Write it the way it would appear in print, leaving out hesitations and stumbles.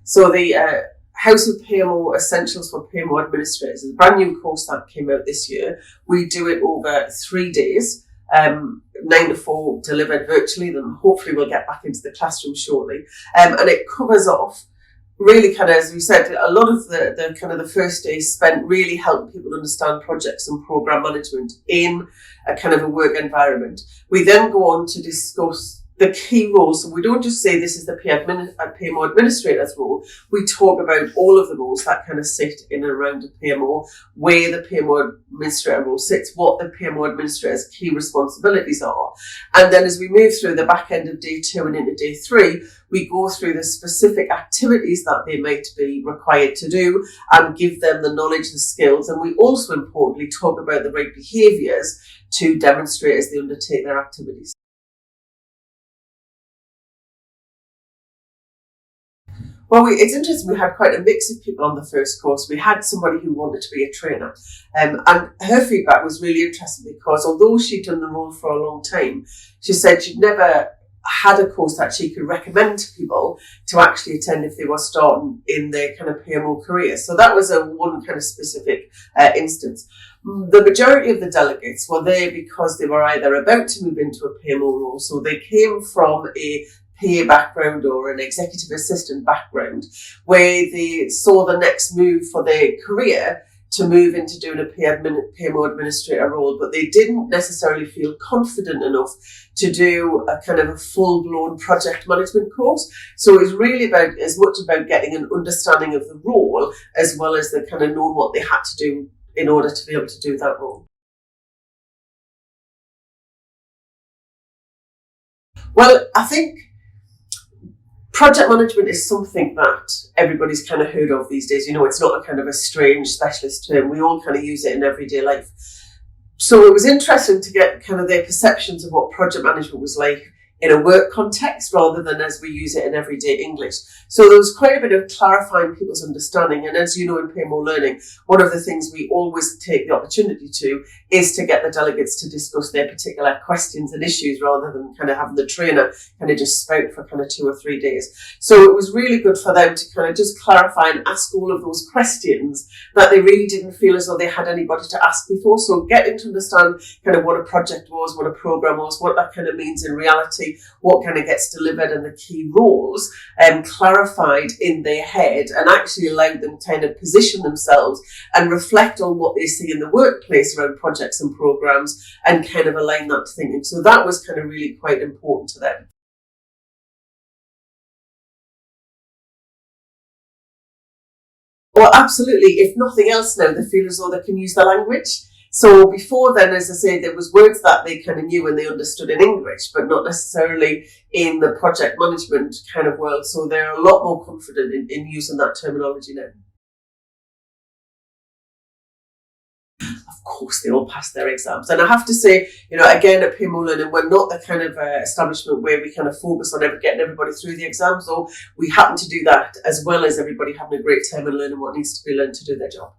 So the House of PMO Essentials for PMO Administrators is a brand new course that came out this year. We do it over 3 days, 9 to 4, delivered virtually. Then hopefully we'll get back into the classroom shortly. And it covers off really kind of, as we said, a lot of the kind of the first days spent really helping people understand projects and program management in a kind of a work environment. We then go on to discuss the key roles. So we don't just say this is the PMO administrator's role. We talk about all of the roles that kind of sit in and around the PMO, where the PMO administrator role sits, what the PMO administrator's key responsibilities are. And then as we move through the back end of day 2 and into day 3, we go through the specific activities that they might be required to do and give them the knowledge, the skills. And we also importantly talk about the right behaviours to demonstrate as they undertake their activities. Well, it's interesting. We had quite a mix of people on the first course. We had somebody who wanted to be a trainer, and her feedback was really interesting because although she'd done the role for a long time, she said she'd never had a course that she could recommend to people to actually attend if they were starting in their kind of PMO career. So that was one kind of specific instance. The majority of the delegates were there because they were either about to move into a PMO role, so they came from a PA background or an executive assistant background where they saw the next move for their career to move into doing a PMO administrator role, but they didn't necessarily feel confident enough to do a kind of a full-blown project management course. So it was really about as much about getting an understanding of the role as well as the kind of knowing what they had to do in order to be able to do that role. Well, I think project management is something that everybody's kind of heard of these days. You know, it's not a kind of a strange specialist term. We all kind of use it in everyday life. So it was interesting to get kind of their perceptions of what project management was like in a work context rather than as we use it in everyday English. So there was quite a bit of clarifying people's understanding. And as you know, in PMO Learning, one of the things we always take the opportunity to is to get the delegates to discuss their particular questions and issues rather than kind of having the trainer kind of just spout for kind of 2 or 3 days. So it was really good for them to kind of just clarify and ask all of those questions that they really didn't feel as though they had anybody to ask before. So getting to understand kind of what a project was, what a program was, what that kind of means in reality, what kind of gets delivered and the key roles clarified in their head and actually allowed them to kind of position themselves and reflect on what they see in the workplace around projects and programs and kind of align that to thinking. So that was kind of really quite important to them. Well, absolutely. If nothing else now, they feel as though they can use the language. So before then, as I say, there was words that they kind of knew and they understood in English, but not necessarily in the project management kind of world. So they're a lot more confident in using that terminology now. Of course, they all pass their exams. And I have to say, you know, again, at PMO Learning, we're not the kind of establishment where we kind of focus on getting everybody through the exams, though we happen to do that as well as everybody having a great time and learning what needs to be learned to do their job.